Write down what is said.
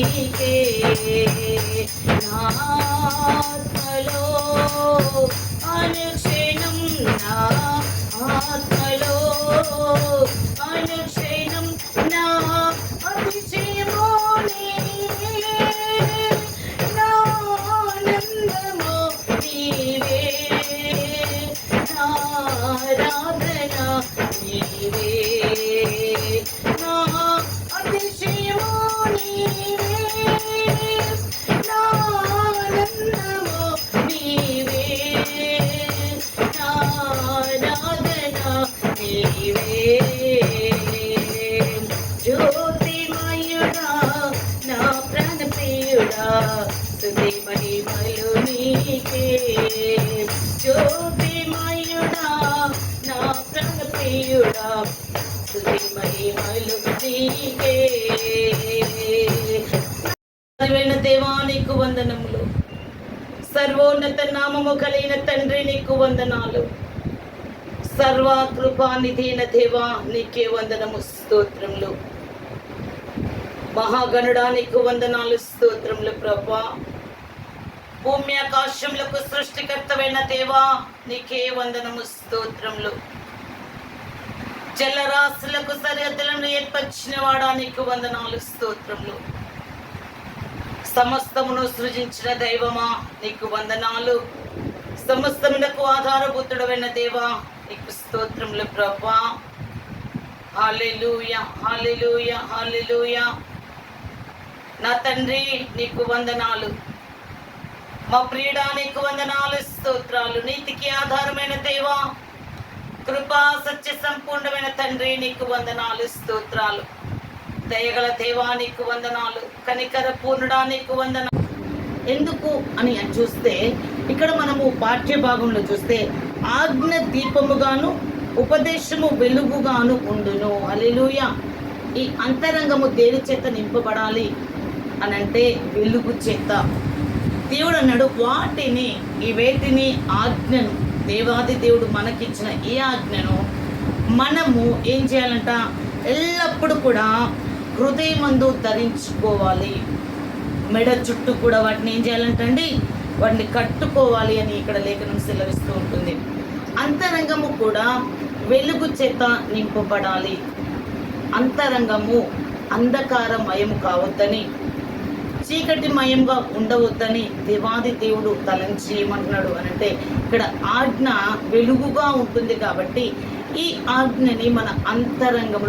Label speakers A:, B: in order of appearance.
A: నీకే నా ఆత్మలో అనుక్షణం నా ఆత్మలో అనుక్షణం నా అతిశయమో నీవే నా ఆనందమో నీవే నా ఆరాధన నీవే నా అతిశయమో నీవే నా ఆనందమో నీవే నా ఆరాధన నీవే జ్యోతిమయుడా నా ప్రాణప్రియుడా స్తుతి మహిమలు నీకే జ్యోతిమయుడా నా ప్రాణప్రియుడా స్తుతి మహిమలు నీకే దేవా నీకు వందనములు సర్వోన్నత నామము కలిగిన తండ్రి నీకు వందనాలు సర్వకృపానిధైన దేవా నీకే వందనము స్తోత్రములు మహాగణుడా నీకు వందనాలు స్తోత్రములు ప్రభా భూమి ఆకాశములకు సృష్టికర్తవైన దేవా నీకే వందనము స్తోత్రములు జలరాశులకు సరిహద్దులను ఏర్పరిచిన వాడా నీకు వందనాలు స్తోత్రములు సమస్తమును సృజించిన దైవమా నీకు వందనాలు సమస్తమునకు ఆధారభూతుడైన దేవా నీకు స్తోత్రములు ప్రభా హల్లెలూయా హల్లెలూయా హల్లెలూయా నా తండ్రి నీకు వందనాలు మా ప్రియుడా నీకు వందనాలు స్తోత్రాలు నీతికి ఆధారమైన దేవా కృపా సత్య సంపూర్ణమైన తండ్రి నీకు వందనాలు స్తోత్రాలు దయగల దేవా నీకు వందనాలు కనికర పూర్ణుడా నీకు వందనాలు ఎందుకు అని చూస్తే ఇక్కడ మనము పాఠ్య భాగంలో చూస్తే ఆజ్ఞ దీపముగాను ఉపదేశము వెలుగుగాను ఉండును హల్లెలూయా ఈ అంతరంగము దేని చేత నింపబడాలి అని అంటే వెలుగు చేత దేవుడు అన్నాడు వాటిని ఈ వేటిని ఆజ్ఞను దేవాది దేవుడు మనకిచ్చిన ఈ ఆజ్ఞను మనము ఏం చేయాలంట ఎల్లప్పుడూ కూడా హృదయమందు ధరించుకోవాలి మెడ చుట్టూ కూడా వాటిని ఏం చేయాలంటండి వాటిని కట్టుకోవాలి అని ఇక్కడ లేఖనం సెలవిస్తూ ఉంటుంది అంతరంగము కూడా వెలుగు చేత నింపబడాలి అంతరంగము అంధకారమయము కావద్దని చీకటిమయంగా ఉండవద్దని దేవాది దేవుడు తలంచి ఏమంటున్నాడు అని అంటే ఇక్కడ ఆజ్ఞ వెలుగుగా ఉంటుంది కాబట్టి ఈ ఆజ్ఞని మన అంతరంగంలో